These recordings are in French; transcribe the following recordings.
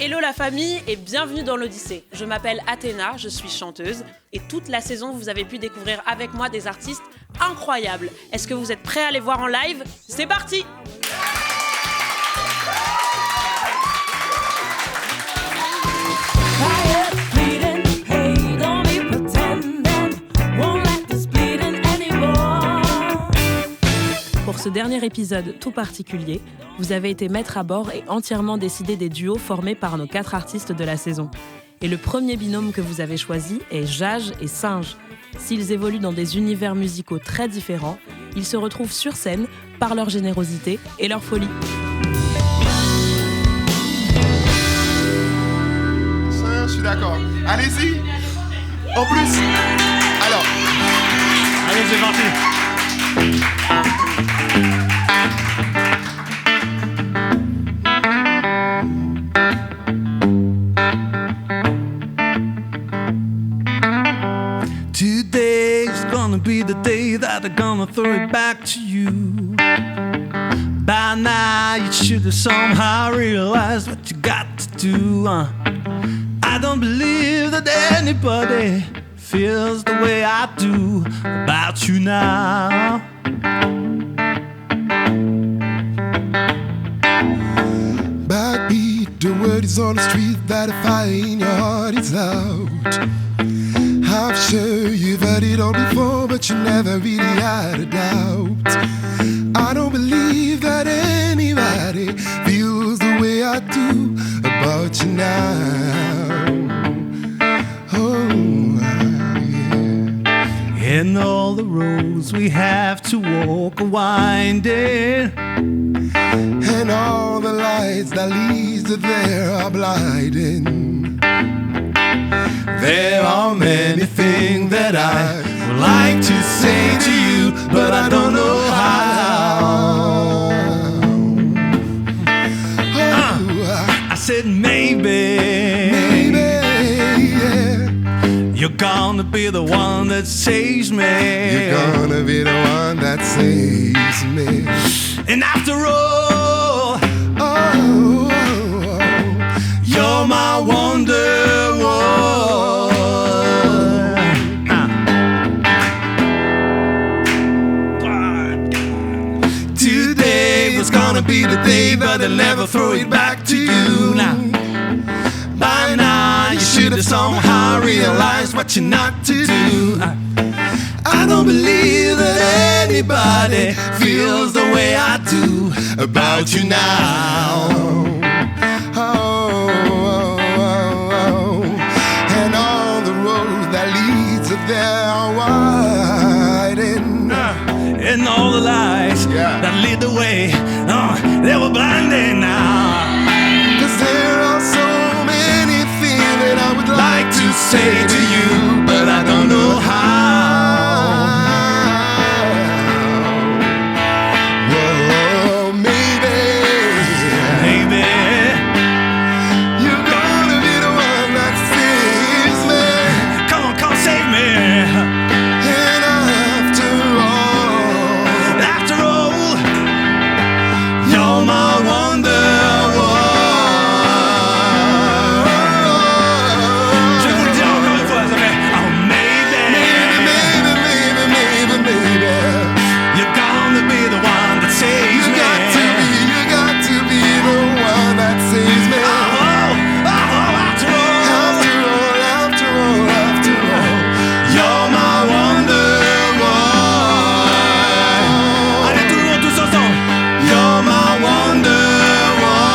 Hello la famille et bienvenue dans l'Odyssée. Je m'appelle Athéna, je suis chanteuse et toute la saison vous avez pu découvrir avec moi des artistes incroyables. Est-ce que vous êtes prêts à les voir en live ? C'est parti ! Pour ce dernier épisode tout particulier, vous avez été maître à bord et entièrement décidé des duos formés par nos 4 artistes de la saison. Et le premier binôme que vous avez choisi est Jage et Singe. S'ils évoluent dans des univers musicaux très différents, ils se retrouvent sur scène par leur générosité et leur folie. Ça, je suis d'accord. Allez-y. En plus. Alors. Allez, c'est parti. Today's gonna be the day that I'm gonna throw it back to you. By now you should have somehow realized what you got to do. I don't believe that anybody feels the way I do about you now. Backbeat, the word is on the street that if I in your heart it's loud. I'm sure you've heard it all before, but you never really had a doubt. I don't believe that anybody feels the way I do about you now. Oh, yeah. And all the roads we have to walk are winding, and all the lights that lead to there are blinding. there are many things that I would like to say to you, but I don't know how. I said maybe yeah. you're gonna be the one that saves me. You're gonna be the one that saves me. And after all, Oh, you're my wonderwall. Today was gonna be the day, but I'll never throw it back to you. Now, by now you should have somehow realized what you're not to do. I don't believe that anybody feels the way I do about you now. And all the roads that lead to there are winding. And all the lights that lead the way, they were blinding now. 'Cause there are so many things that I would Like to say to you, but I don't know how. Whoa, maybe Maybe you're gonna be the one that saves me. come on, save me. And after all, You're my wonderwall. Je vous le dis encore une fois, ça fait oh maybe maybe you're gonna be the one that saves you me. got to be the one that saves me. After After all, you're my wonderwall. Allez tout le monde tous ensemble. You're my wonderwall.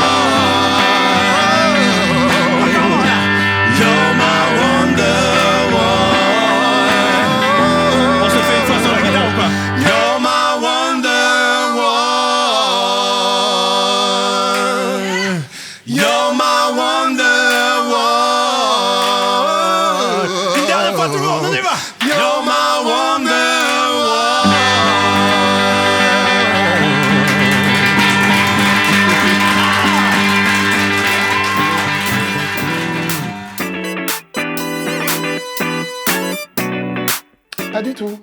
Encore là. You're my wonderwall. On se fait une fois sur la guitare ou quoi? You're my wonderwall. You're my wonderwall. Une dernière fois tout le monde, on y va. You're my wonderwall. Pas du tout.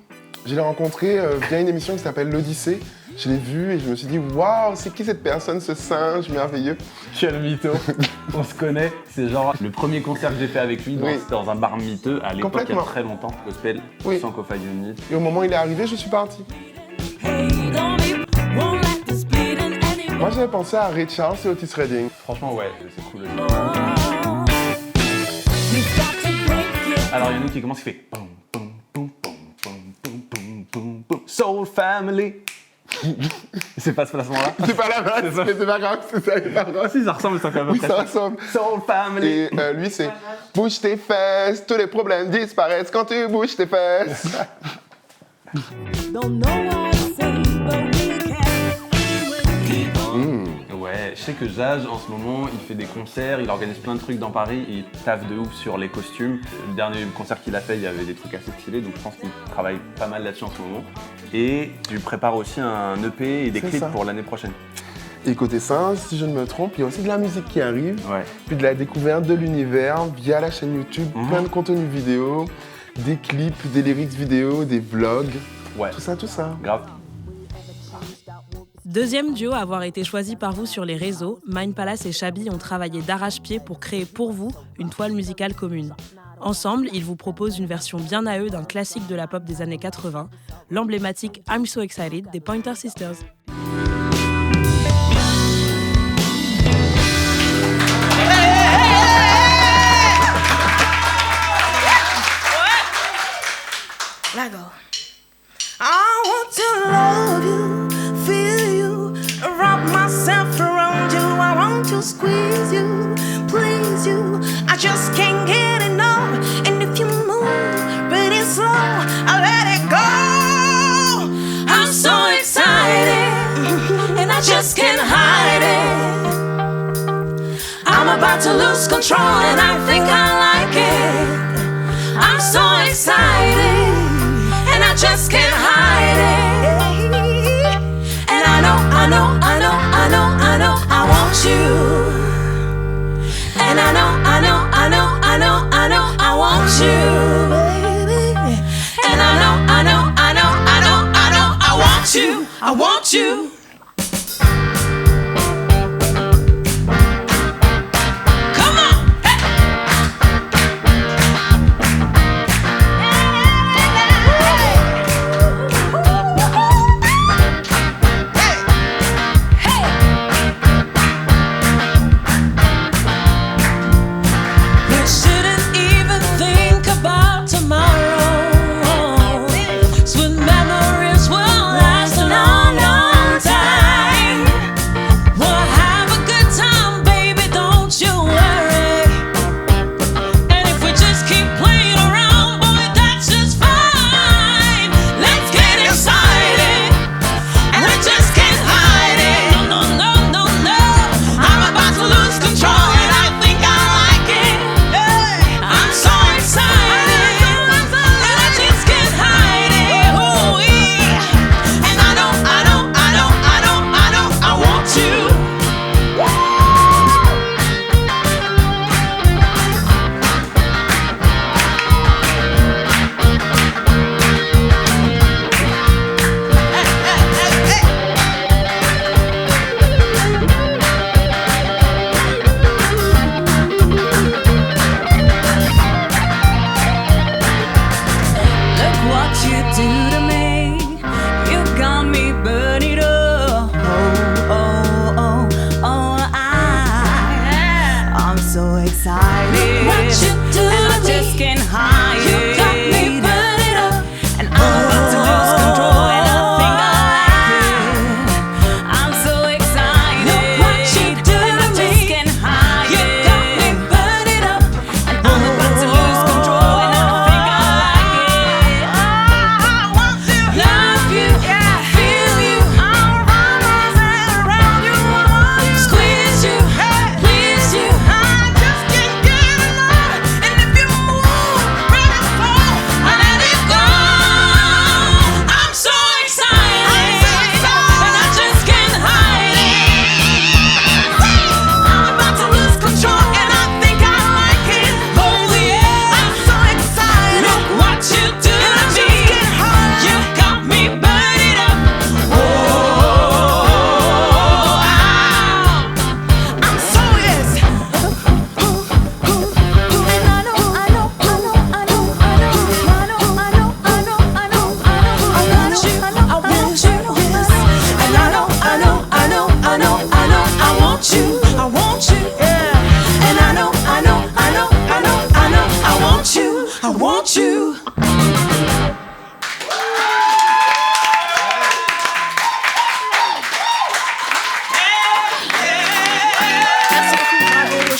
Je l'ai rencontré via une émission qui s'appelle L'Odyssée. Je l'ai vu et je me suis dit, waouh, c'est qui cette personne, ce singe merveilleux? Quel mytho. On se connaît, c'est genre le premier concert que j'ai fait avec lui, Oui. c'était dans un bar miteux à l'époque, il y a très longtemps, gospel, Oui. sans Kofa Unit. Et au moment où il est arrivé, je suis parti. Moi, j'avais pensé à Ray Charles et Otis Redding. Franchement, ouais, c'est cool. Alors, il y en a une qui commence, qui fait boum, boum, boum, boum, boum, boum, boum, boum, Soul Family. C'est pas ce placement-là? C'est pas la base, mais c'est pas grave, c'est ça, c'est pas grave. Si, ça ressemble, ça fait à peu Oui, près ça ressemble. Soul Family. Et lui, c'est bouge tes fesses, tous les problèmes disparaissent quand tu bouges tes fesses. Ouais, je sais que Jage, en ce moment, il fait des concerts, il organise plein de trucs dans Paris, il taffe de ouf sur les costumes. Le dernier concert qu'il a fait, il y avait des trucs assez stylés, donc je pense qu'il travaille pas mal là-dessus en ce moment. Et tu prépares aussi un EP et des C'est clips ça. pour l'année prochaine. Et côté singe, si je ne me trompe, il y a aussi de la musique qui arrive, Ouais. puis de la découverte de l'univers via la chaîne YouTube, plein de contenu vidéo, des clips, des lyrics vidéo, des vlogs, Ouais, tout ça. grave. Deuxième duo à avoir été choisi par vous sur les réseaux, Mind Palace et Shabi ont travaillé d'arrache-pied pour créer pour vous une toile musicale commune. Ensemble, ils vous proposent une version bien à eux d'un classique de la pop des années 80, l'emblématique I'm So Excited des Pointer Sisters. Let go. I want to love you, feel you, wrap myself around you. I want to squeeze you, please you. I just can't get enough. And if you move pretty slow, I let it go. I'm so excited, and I just can't hide it. I'm about to lose control, and I think I like it. I'm so excited. Just can't hide it. And I know, I want you. And I know, I want you, baby. And I know, I want you.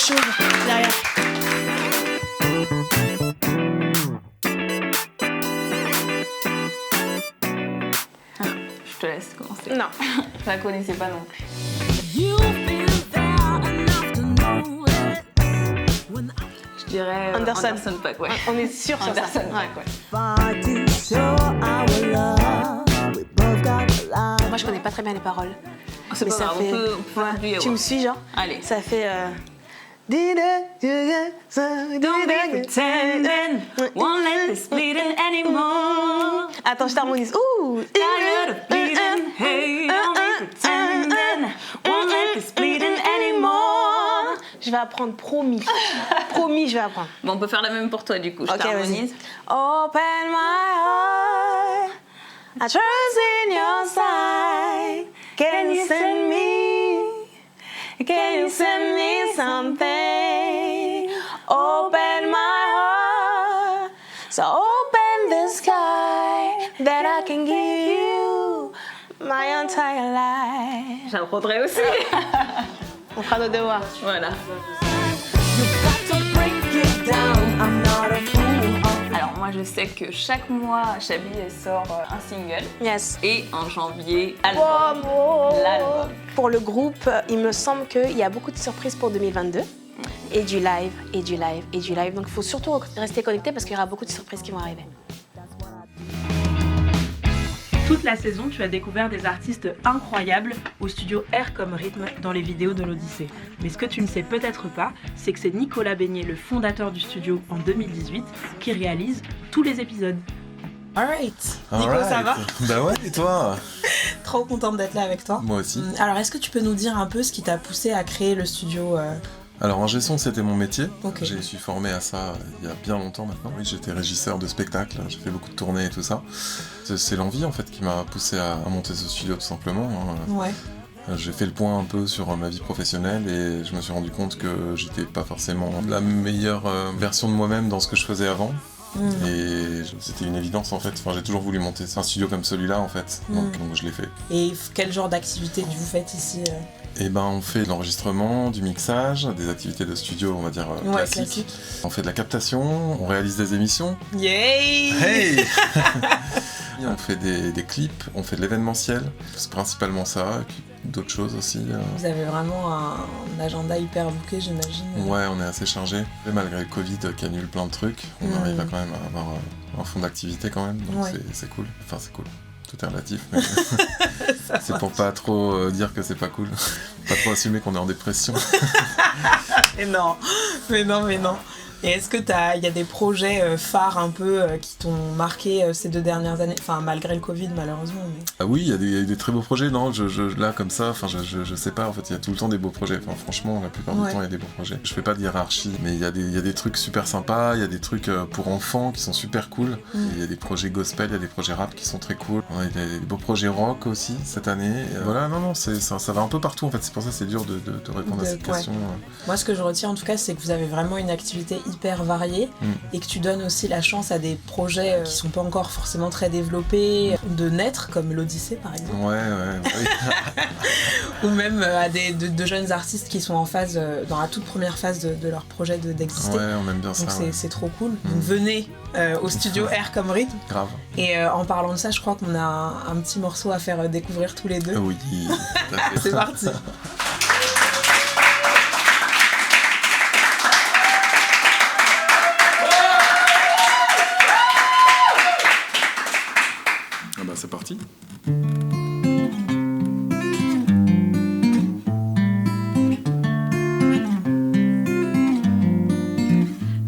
chauve derrière. Je te laisse commencer. Non. Je la connaissais pas non plus. Je dirais Anderson. Anderson .Paak, ouais. On est sûr sur ça. Anderson Ouais. .Paak, ouais. Moi, je connais pas très bien les paroles. C'est Mais pas ça grave, fait... on peut faire un duo. Tu me suis, genre? Allez. Ça fait... Don't be pretending, won't let this bleeding anymore. Attends, je t'harmonise. Ouh! Tired of bleeding, hey, don't be pretending, won't let this bleeding anymore. Je vais apprendre, promis. Promis, je vais apprendre. Bon, on peut faire la même pour toi du coup, je Ok, t'harmonise. Open my heart, I trust in your side. Can you send me something? Open my heart, so open the sky, that I can give you my entire life. J'apprendrai aussi. On fera nos devoirs. Voilà. Alors moi je sais que chaque mois Chabi elle sort un single Yes. et en janvier l'album. Pour le groupe, il me semble qu'il y a beaucoup de surprises pour 2022. Et du live, et du live, et du live. Donc il faut surtout rester connecté parce qu'il y aura beaucoup de surprises qui vont arriver. Toute la saison, tu as découvert des artistes incroyables au studio R comme rythme dans les vidéos de l'Odyssée. Mais ce que tu ne sais peut-être pas, c'est que c'est Nicolas Beignet, le fondateur du studio en 2018, qui réalise tous les épisodes. Alright. Nico, ça va? Bah ouais, et toi? Trop contente d'être là avec toi. Moi aussi. Alors, est-ce que tu peux nous dire un peu ce qui t'a poussé à créer le studio Alors, ingé son, c'était mon métier. Ok. J'ai suis formé à ça il y a bien longtemps maintenant. Oui, j'étais régisseur de spectacle, j'ai fait beaucoup de tournées et tout ça. C'est l'envie en fait qui m'a poussé à monter ce studio tout simplement. Ouais. J'ai fait le point un peu sur ma vie professionnelle et je me suis rendu compte que j'étais pas forcément la meilleure version de moi-même dans ce que je faisais avant. Et c'était une évidence en fait. Enfin, j'ai toujours voulu monter un studio comme celui-là en fait. Donc je l'ai fait. Et quel genre d'activité vous faites ici Et ben on fait de l'enregistrement, du mixage, des activités de studio on va dire classiques. On fait de la captation, on réalise des émissions. Yay! Hey! On fait des clips, on fait de l'événementiel. C'est principalement ça, et puis d'autres choses aussi. Vous avez vraiment un agenda hyper booké, j'imagine. Ouais, on est assez chargé. Et malgré le Covid qui annule plein de trucs, on arrive à quand même à avoir un fond d'activité quand même, donc c'est cool. Enfin c'est cool. Tout est relatif, mais c'est pour pas trop dire que c'est pas cool. Pas trop assumer qu'on est en dépression. Mais non. Et est-ce que il y a des projets phares un peu qui t'ont marqué ces 2 dernières années? Enfin, malgré le Covid, malheureusement. Mais... Ah oui, il y a eu des très beaux projets, non là, comme ça, enfin, je sais pas, en fait, il y a tout le temps des beaux projets. Enfin, franchement, la plupart du temps, il y a des beaux projets. Je fais pas de hiérarchie, mais il y a des trucs super sympas, il y a des trucs pour enfants qui sont super cool. Il y a des projets gospel, il y a des projets rap qui sont très cool. Il y a des beaux projets rock aussi, cette année. Voilà, non, ça va un peu partout, en fait. C'est pour ça que c'est dur de répondre à cette question. Moi, ce que je retiens, en tout cas, c'est que vous avez vraiment une activité hyper variée et que tu donnes aussi la chance à des projets qui sont pas encore forcément très développés de naître, comme l'Odyssée par exemple. Ouais. Ou même à de jeunes artistes qui sont en phase, dans la toute première phase de leur projet d'exister. Ouais, on aime bien ça. Donc c'est trop cool. Donc venez au studio R comme rythme. Grave. Et en parlant de ça, je crois qu'on a un petit morceau à faire découvrir tous les deux. Oui, c'est parti. C'est parti.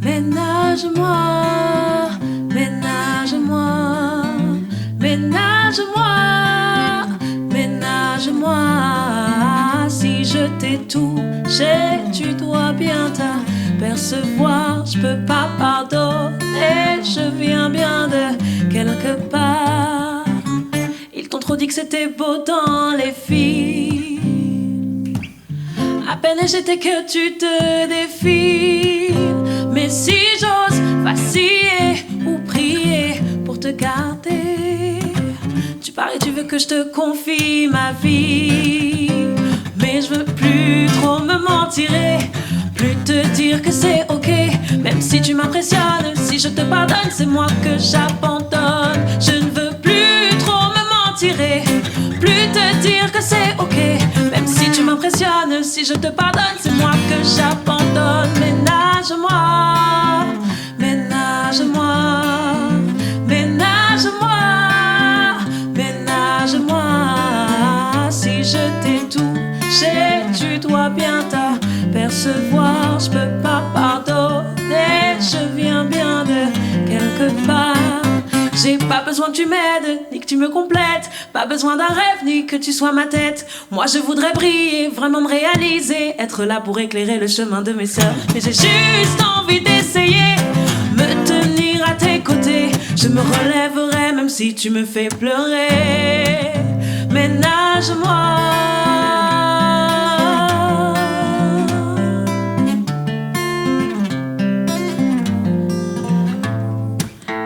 Ménage-moi, ménage-moi, ménage-moi, ménage-moi. Si je t'ai touché, tu dois bien t'apercevoir. Je peux pas pardonner, je viens bien de quelque part. Ils t'ont trop dit que c'était beau dans les films. À peine j'étais que tu te défiles. Mais si j'ose vaciller ou prier pour te garder, tu parais, tu veux que je te confie ma vie. Mais je veux plus trop me mentirer, plus te dire que c'est ok. Même si tu m'impressionnes, si je te pardonne, c'est moi que j'abandonne. Je ne veux plus trop me mentirer, plus te dire que c'est ok. Même si tu m'impressionnes, si je te pardonne, c'est moi que j'abandonne. Ménage-moi, ménage-moi, ménage-moi, ménage-moi. Si je t'ai touché, tu dois bien t'apercevoir. Je peux pas pardonner, je viens bien de quelque part. J'ai pas besoin que tu m'aides, ni que tu me complètes. Pas besoin d'un rêve, ni que tu sois ma tête. Moi je voudrais briller, vraiment me réaliser, être là pour éclairer le chemin de mes sœurs. Mais j'ai juste envie d'essayer, me tenir à tes côtés. Je me relèverai même si tu me fais pleurer. Ménage-moi.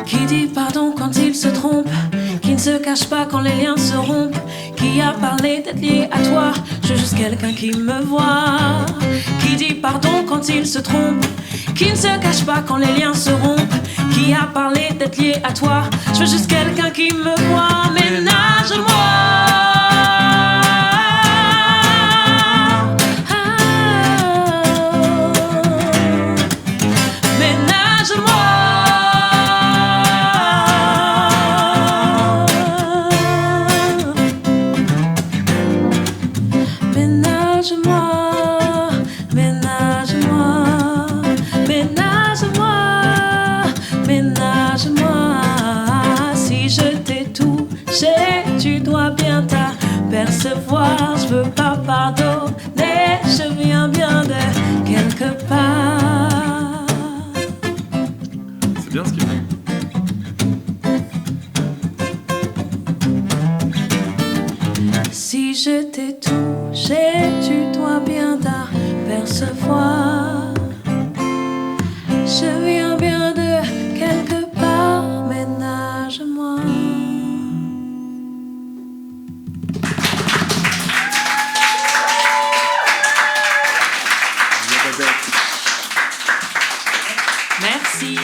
Qui dit pardon quand il se trompe, qui ne se cache pas quand les liens se rompent. Qui a parlé d'être lié à toi, je veux juste quelqu'un qui me voit. Qui dit pardon quand il se trompe, qui ne se cache pas quand les liens se rompent. Qui a parlé d'être lié à toi, je veux juste quelqu'un qui me voit. Ménage-moi. Tu dois bien t'apercevoir, je veux pas pardonner, je viens bien de quelque part. C'est bien ce qu'il fait. Si je t'ai touché, tu dois bien t'apercevoir. Je viens bien de quelque part, ménage-moi. Merci.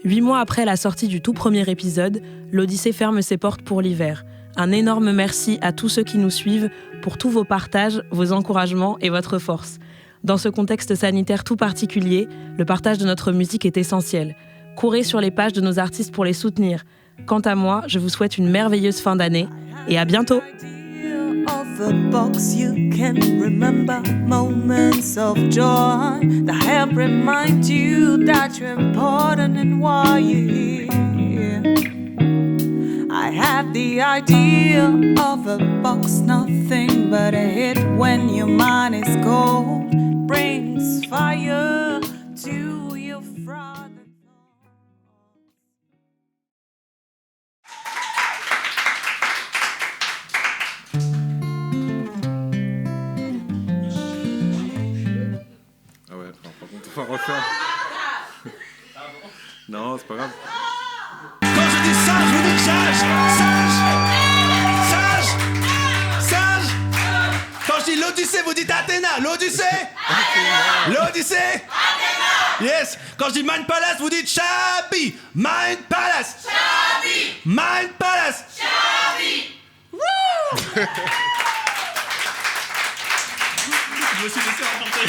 Huit mois après la sortie du tout premier épisode, l'Odyssée ferme ses portes pour l'hiver. Un énorme merci à tous ceux qui nous suivent pour tous vos partages, vos encouragements et votre force. Dans ce contexte sanitaire tout particulier, le partage de notre musique est essentiel. Courez sur les pages de nos artistes pour les soutenir. Quant à moi, je vous souhaite une merveilleuse fin d'année et à bientôt. Of a box you can remember moments of joy that help remind you that you're important and why you're here. I had the idea of a box, nothing but a hit when your mind is cold, brings fire to your frozen. Faut refaire. Non, c'est pas grave. Quand je dis sage, vous dites sage, sage, sage, sage. Quand je dis l'Odyssée, vous dites Athéna, l'Odyssée, l'Odyssée, yes. Quand je dis Mind Palace, vous dites Chabi, Mind Palace, Chabi, Mind Palace, Chabi. Wouh. Je me suis laissé emporter.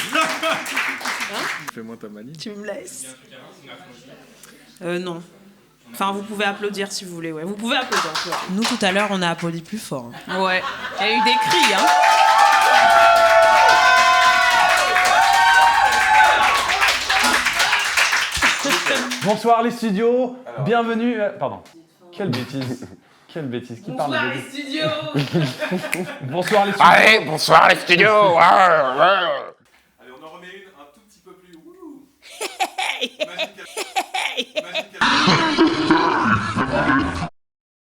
Fais-moi ta manie. Tu me laisses. Non. Enfin, vous pouvez applaudir si vous voulez, ouais. Vous pouvez applaudir. Nous, tout à l'heure, on a applaudi plus fort. Ouais. Il y a eu des cris, hein. Bonsoir les studios, bienvenue. Pardon. Quelle bêtise. Quelle bêtise. Qui parle de Bonsoir les studios. Bonsoir les studios. Allez, bonsoir les studios. Allez, on en remet une un tout petit peu plus. Imagine qu'elle...